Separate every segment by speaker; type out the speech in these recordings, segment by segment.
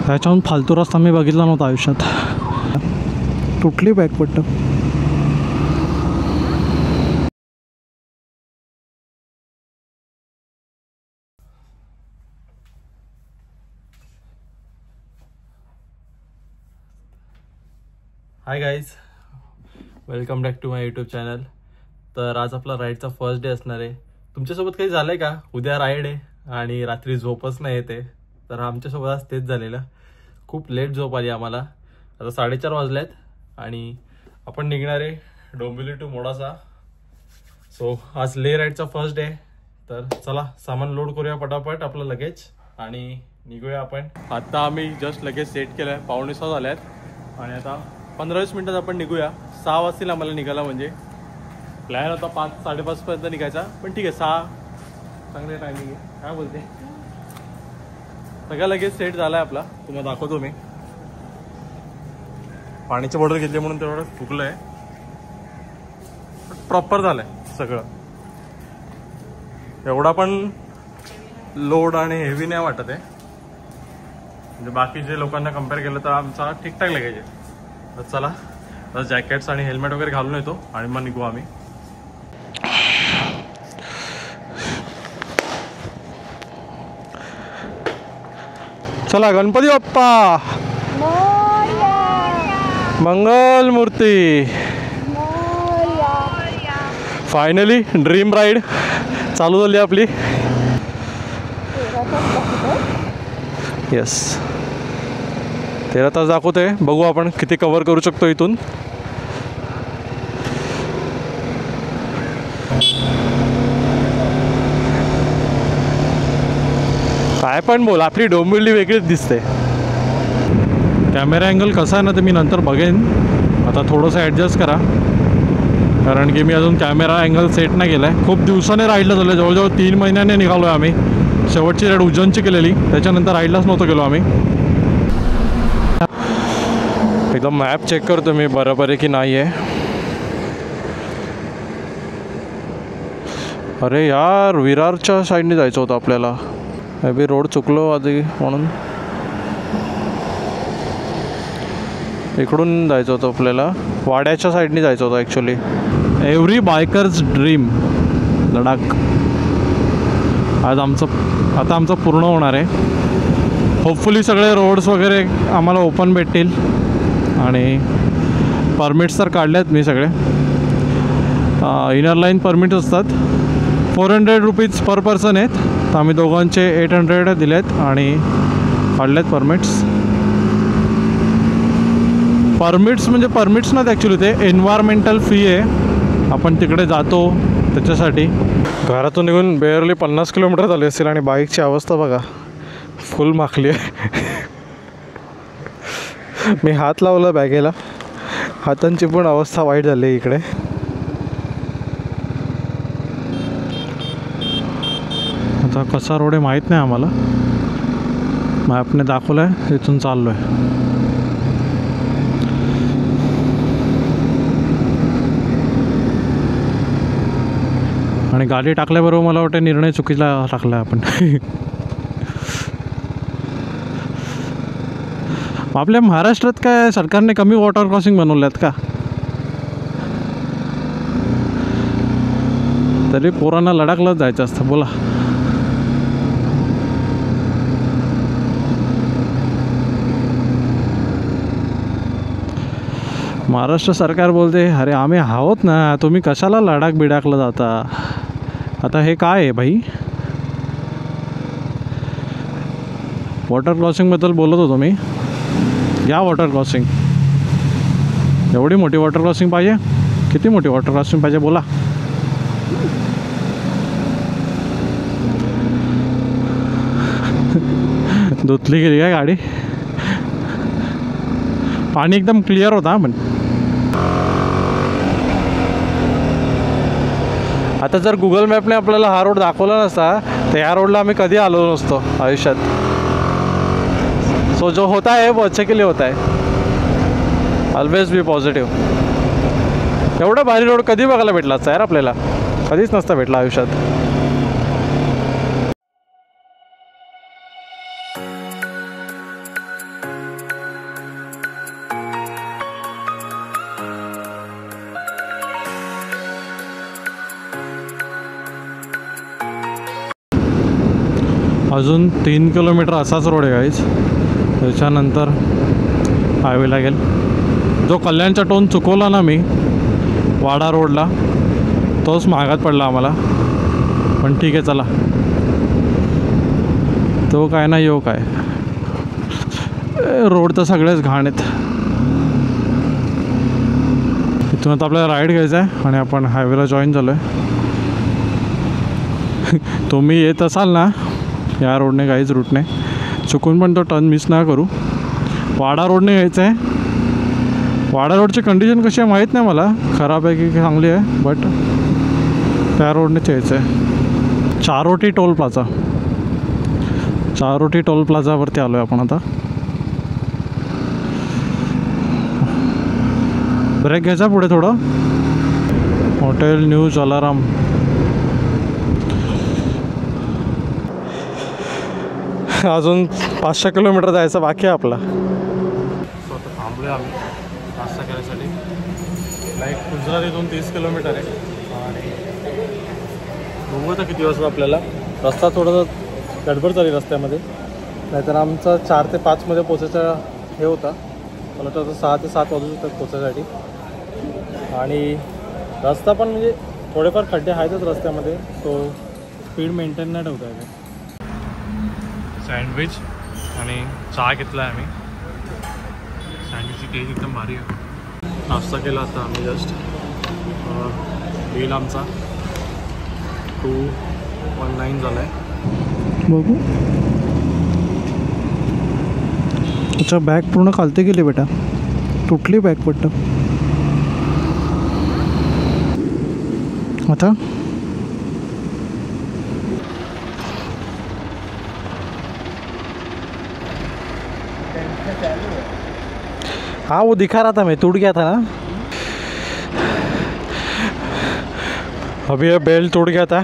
Speaker 1: त्याच्याहून फालतू रस्ता मी बघितला नव्हता आयुष्यात. तुटली बॅकपट्ट. Hi guys, welcome back to my YouTube channel. तर आज आपला राईडचा फर्स्ट डे असणार आहे. तुमच्यासोबत काही झालं आहे का? उद्या राईड आहे आणि रात्री झोपच नाही येते. तर आमच्यासोबत आज तेच झालेलं. खूप लेट झोप आली आम्हाला. आता 4:30 वाजल्यात आणि आपण निघणार आहे डोंबिवली टू मोडासा. सो आज ले राईडचा फर्स्ट डे. तर चला सामान लोड करूया पटापट आपलं लगेच आणि निघूया आपण. आता आम्ही जस्ट लगेच सेट केलं आहे. 5:45 झाल्यात आणि आता 15-20 मिनिटात आपण निघूया. 6 वाजतील आम्हाला निघायला. म्हणजे प्लॅन होता 5-5:30 पर्यंत निघायचा, पण ठीक आहे 6 चांगले टायमिंग आहे. काय बोलते? सगळं लगेच सेट झाला आहे आपला. तुम्हाला दाखवतो मी. पाण्याची बॉटल घेतली म्हणून तेवढं फुकलं आहे. प्रॉपर झालं आहे सगळं. एवढा पण लोड आणि हेवी नाही वाटत आहे. म्हणजे बाकी जे लोकांना कम्पेअर केलं तर आमचा ठीकठाक लागायचे. तर चला आता जॅकेट्स आणि हेल्मेट वगैरे घालून येतो आणि मग निघू आम्ही. चला गणपती बाप्पा मंगल मूर्ती. फायनली ड्रीम राईड चालू झाली आपली. येस, 13 तास दाखवते. बघू आपण किती कव्हर करू शकतो इथून. काय पण बोल, आपली डोंबिवली वेगळीच दिसते. कॅमेरा अँगल कसा आहे ना ते मी नंतर बघेन. आता थोडंसं ॲडजस्ट करा, कारण की मी अजून कॅमेरा अँगल सेट नाही केला आहे. खूप दिवसाने राईडला झालं. जवळजवळ 3 महिन्याने निघालो आहे आम्ही. शेवटची राईड उज्जैनची केलेली, त्याच्यानंतर राईडलाच नव्हतं गेलो आम्ही. एकदम मॅप चेक करतो मी बरोबर आहे की नाही आहे. अरे यार, विरारच्या साईडने जायचं होतं आपल्याला. मे बी रोड चुकलो आधी म्हणून. इकडून जायचं होतं आपल्याला. वाड्याच्या साईडने जायचं होतं actually. Every bikers dream Ladakh आज आमचं पूर्ण होणार आहे. होपफुली सगळे रोड्स वगैरे आम्हाला ओपन भेटतील आणि परमिट्स तर काढले आहेत मी सगळे. इनर लाईन परमिट असतात. 400 रुपीज पर पर्सन आहेत. तर आम्ही दोघांचे 800 दिले आहेत आणि काढलेत परमिट्स. परमिट्स म्हणजे परमिट्स नाहीत ॲक्च्युली, ते एन्व्हायरमेंटल फी आहे. आपण तिकडे जातो त्याच्यासाठी. घरातून निघून बेअरली 50 किलोमीटर झाले असतील आणि बाईकची अवस्था बघा, फुल माखली आहे. मी हात लावला बॅगेला, हातांची पण अवस्था वाईट झाली इकडे. आता कसा रोड आहे माहीत नाही आम्हाला. मॅपने दाखवलं आहे, तिथून चाललो आहे. आणि गाडी टाकल्याबरोबर मला वाटतं निर्णय चुकीचा टाकला आपण. आपल्या महाराष्ट्रात काय सरकारने कमी वॉटर क्रॉसिंग बनवल्यात का? तरी पोरांना लडाखलाच जायचं असतं. बोला, महाराष्ट्र सरकार बोलते अरे आम्ही आहोत ना, तुम्ही कशाला लडाख बिडाखला जाता? आता हे काय आहे भाई? वॉटर क्रॉसिंगबद्दल बोलत होतो मी. या वॉटर क्रॉसिंग, एवढी मोठी वॉटर क्रॉसिंग पाहिजे? किती मोठी वॉटर क्रॉसिंग पाहिजे बोला? धुतली गेली काय गाडी? पाणी एकदम क्लिअर होता. पण आता जर गुगल मॅपने आपल्याला हा रोड दाखवला नसता तर या रोडला आम्ही कधी आलो नसतो आयुष्यात. सो जो होता है वो अच्छे के लिए होता है. Always be positive. एवढा भारी रोड कधी बघायला भेटला असता यार आपल्याला? कधीच नसता भेटला आयुष्यात. अजून 3 किलोमीटर असाच रोड आहे गाईज. त्याच्यानंतर हायवे लागेल. जो कल्याणचा टोन चुकवला ना मी वाडा रोडला, तोच महागात पडला आम्हाला. पण ठीक आहे चला, तो काय ना येऊ काय. रोड तर सगळेच घाण आहेत. इथून आता आपल्याला राईड घ्यायचा आहे आणि आपण हायवेला जॉईन झालो आहे. तुम्ही येत असाल ना या रोडने, काहीच रूटने, चुकून पण तो टर्न मिस ना करू. वाडा रोडने यायचं आहे. वाडा रोडची कंडिशन कशी आहे माहीत नाही मला, खराब आहे की चांगली आहे, बट त्या रोडनेच यायचं आहे. Charoti toll plaza, Charoti toll प्लाझावरती आलो आहे आपण आता. ब्रेक घ्यायचा पुढे थोडं. Hotel new Jalaram. अजून 500 किलोमीटर जायचं बाकी आहे आपला. थांबलो आम्ही नाश्ता करायसाठी. लाईक गुजरात इथून 30 किलोमीटर आहे आणि बघू आता किती वाजता आपल्याला. रस्ता थोडंसं गडबड झाली रस्त्यामध्ये, नाहीतर आमचा 4 ते 5 मध्ये पोचायचा हे होता. मला वाटतं 6 ते 7 वाजू शकतात पोचायसाठी. आणि रस्ता पण म्हणजे थोडेफार खड्डे आहेतच रस्त्यामध्ये, सो स्पीड मेंटेन नाही ठेवता येते. सँडविच आणि चहा घेतला आहे आम्ही. सँडविचची टेस्ट एकदम भारी आहे. नाश्ता केला आता आम्ही जस्ट. बिल आमचा 219 झाला आहे. बघू. अच्छा, बॅग पूर्ण खालती गेली बेटा, तुटली बॅग पट्ट. आता हाँ वो दिखा रहा था, मैं टूट गया था ना. अभी ये बेल्ट टूट गया था,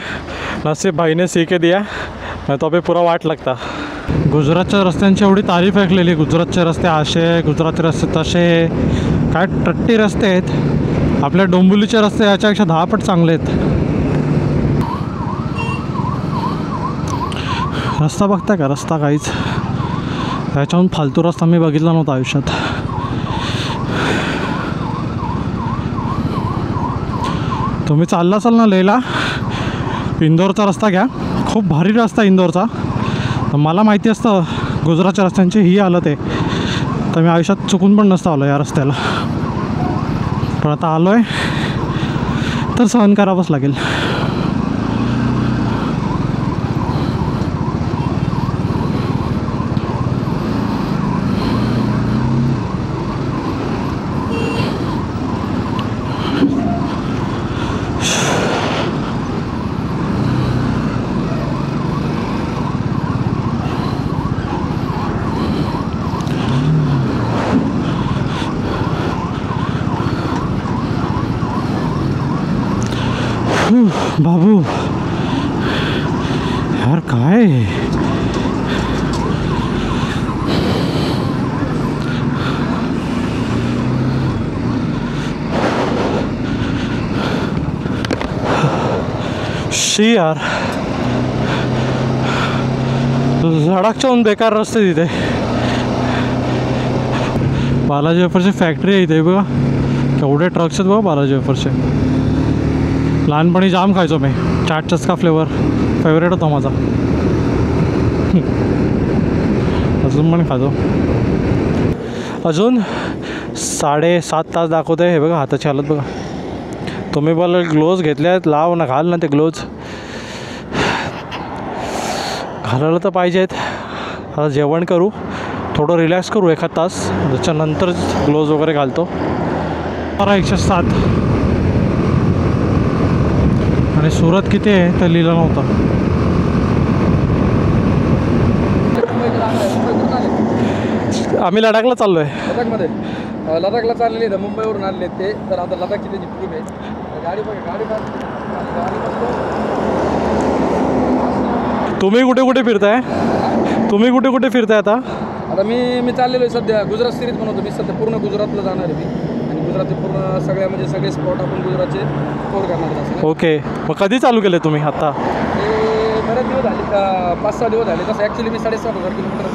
Speaker 1: नसीब भाई ने सी के दिया, मैं तो अभी पूरा वाट लगता. गुजरातच्या रस्त्यांची एवढी तारीफ ऐकलेली. गुजरातचे रस्ते असे, गुजरातचे रस्ते तसे, काय टट्टी रस्ते आहेत. आपल्या डोंबिवलीचे रस्ते याच्यापेक्षा 10 पट चांगले आहेत. रस्ता बघता का, रस्ता काहीच, त्याच्याहून फालतू रस्ता मी बघितला नव्हता आयुष्यात. तुम्ही चालला असाल ना लेहला, इंदोरचा रस्ता घ्या, खूप भारी रस्ता इंदोरचा. मला माहिती असतं गुजरातच्या रस्त्यांची ही हालत आहे, तर मी आयुष्यात चुकून पण नसतं आलो या रस्त्याला. पण आता आलो आहे तर सहन करावंच लागेल. बाबू यार काय शी यार, लडाखच्याहून बेकार रस्ते तिथे. बालाजी वेफरची फॅक्टरी आहे इथे बघा, केवढे ट्रक्स आहेत बघा बालाजी वेफरचे. लहानपणी जाम खायचो मी, चाट चस्का फ्लेवर फेवरेट होता माझा. अजून पण खातो. अजून 7.5 तास दाखवत आहे. हे बघा हाताची हालत बघा. तुम्ही बोला ग्लोव्ज घेतले आहेत, लाव ना, घाल ना ते ग्लोव्ज. घालायला तर पाहिजेत. आता जेवण करू, थोडं रिलॅक्स करू 1 तास, त्याच्यानंतर ग्लोव्ज वगैरे घालतो. 107 आणि सुरत किती आहे ते लिहिलं नव्हतं. आम्ही लडाखला चाललो आहे.
Speaker 2: लडाखला चाललेले आहेत, मुंबईवरून आलेले आहेत ते. तर आता लडाखची त्याची ट्रिप आहे. गाडी बघा, गाडी
Speaker 1: तुम्ही कुठे कुठे फिरताय? तुम्ही कुठे कुठे फिरताय आता?
Speaker 2: आता मी चाललेलो आहे सध्या गुजरात सिरीज बनवतो. मी सध्या पूर्ण गुजरातला जाणार आहे मी, आणि गुजरातचे पूर्ण सगळे स्पॉट आपण गुजरातचे कव्हर करणार आहे.
Speaker 1: ओके, मग कधी चालू केले तुम्ही? आता
Speaker 2: बरेच दिवस झाले का 5-6 दिवस झाले तसं ॲक्च्युली मी 7,500 किलोमीटर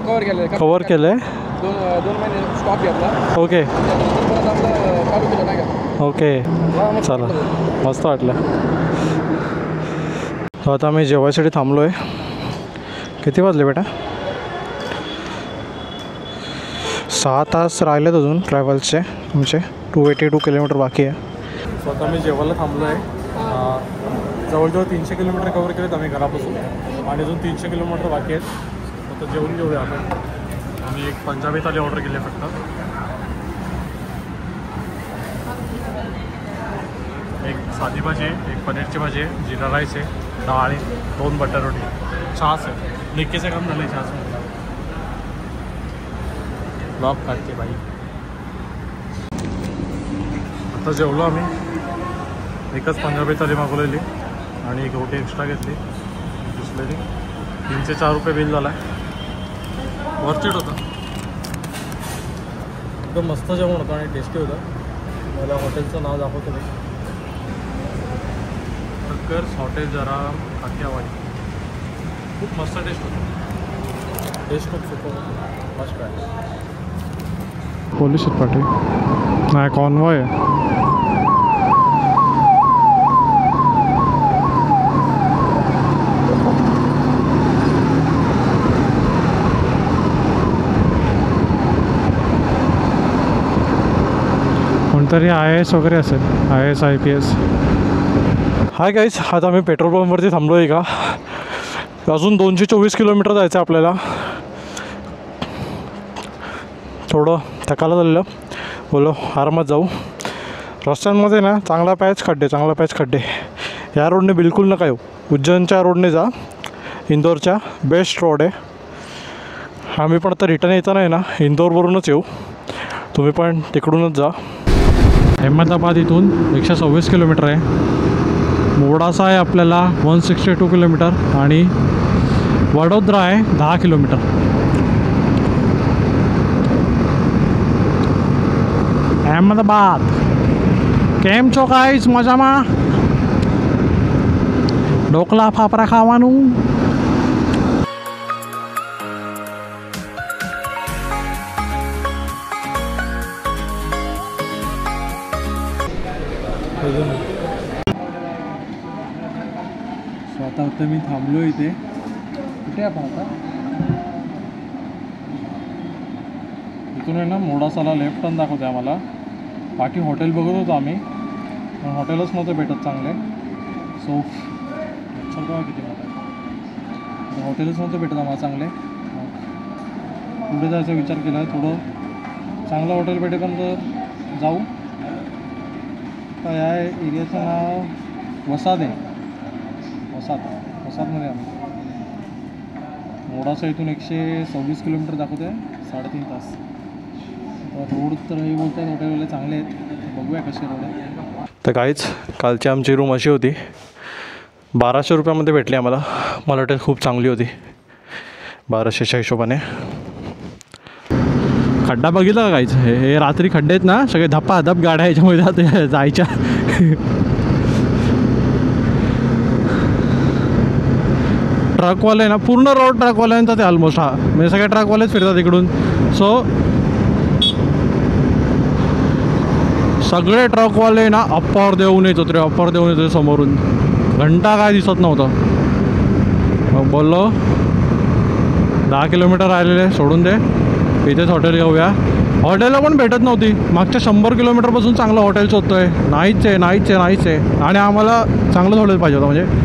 Speaker 2: कवर केलं आहे.
Speaker 1: कवर केलं आहे.
Speaker 2: 2 महिने स्टॉप घेतला.
Speaker 1: ओके
Speaker 2: परत आपलं चालू केलं नाही का.
Speaker 1: ओके चला मस्त वाटलं. तर आता आम्ही जेवायसाठी थांबलो आहे. किती वाजले बेटा? 6 तास राहिलेत अजून ट्रॅव्हल्सचे तुमचे. 282 किलोमीटर बाकी आहे. सो आता आम्ही जेवायला थांबलो आहे. जवळजवळ 300 किलोमीटर कवर केलेत आम्ही घरापासून आणि अजून 300 किलोमीटर बाकी आहेत. आता जेवून घेऊया आपण. आम्ही एक पंजाबी थाली ऑर्डर केली आहे फक्त. एक साधी भाजी आहे, एक पनीरची भाजी आहे, जिरा राईस आहे, डाळ आहे, 2 बटर रोटी, छास आहे. निक्कीचं काम झालं आहे छास. ब्लॉग काढते बाई. आता जेवलो आम्ही. एकच पंजाबी थाली मागवलेली आणि एक रोटी एक्स्ट्रा घेतली दुसरी. 304 रुपये बिल झाला आहे. वरचीट होतं. एकदम मस्त जेवण होतं आणि टेस्टी होतं. मला हॉटेलचं नाव दाखवतो मी. टक्कर्स हॉटेल जरा काठियावाडी. खूप मस्त टेस्ट होतं. टेस्ट खूप सुपर होतं. मस्त आहे. पोलीस पाठी नाही कॉन्वॉय आहे. कोणतरी IAS वगैरे असेल. IAS IPS. हाय गाईज, आता आम्ही पेट्रोल पंपवरती थांबलो आहे का. अजून 224 किलोमीटर जायचं आहे आपल्याला. थोडं थकायला झालेलं. बोलो आरामात जाऊ. रस्त्यांमध्ये ना चांगला पॅच खड्डे. या रोडने बिलकुल नका येऊ. उज्जैनच्या रोडने जा. इंदोरच्या बेस्ट रोड आहे. आम्ही पण आता रिटर्न येताना आहे ना इंदोरवरूनच येऊ. तुम्ही पण तिकडूनच जा. अहमदाबाद इथून 126 किलोमीटर आहे. मोडासा आहे आपल्याला 162 किलोमीटर आणि वडोदरा आहे 10 किलोमीटर. अहमदाबाद કેમ છો ગાઈસ? મજામાં? ઢોકળા ફાફડા ખાવાનું. आता मी थांबलो इथे. कुठे आपण आता? इथून आहे ना मोडासाला लेफ्ट टर्न दाखवते आम्हाला. बाकी हॉटेल बघत होतो आम्ही पण हॉटेलच नव्हतं भेटत चांगले. सो बघा किती मोठं हॉटेलच नव्हतं भेटत आम्हाला चांगले. पुढे जायचा विचार केला आहे. थोडं चांगलं हॉटेल भेटेपर्यंत जाऊ. तर या एरियाचं नाव वसाद आहे. वसादमध्ये आम्ही. मोडासा इथून 126 किलोमीटर दाखवते. 3.5 तास. रोड तर हे बोलत आहेत हॉटेलवाले चांगले आहेत. बघूया कसे रोड आहे. तर काहीच कालची आमची रूम अशी होती. 1200 रुपयामध्ये भेटली आम्हाला. मला वाटतं खूप चांगली होती 1200च्या हिशोबाने. खड्डा बघितला का काहीच? हे रात्री खड्डे आहेत ना सगळे. धप्पाधप गाड्या ह्याच्यामध्ये जायच्या. ट्रकवाले ना पूर्ण रोड ट्रकवाल्यांचा ते ऑलमोस्ट. हा म्हणजे सगळे ट्रकवालेच फिरतात इकडून. सो सगळे ट्रकवाले ना अप्पर देऊन येत होते. अप्पर देऊन येत होते समोरून. घंटा काय दिसत नव्हतं. मग बोललो 10 किलोमीटर राहिलेले सोडून दे. इथेच हॉटेल घेऊया. हॉटेलला पण भेटत नव्हती. मागच्या 100 किलोमीटरपासून चांगलं हॉटेल शोधतोय. नाहीच आहे. आणि आम्हाला चांगलंच हॉटेल पाहिजे होतं म्हणजे.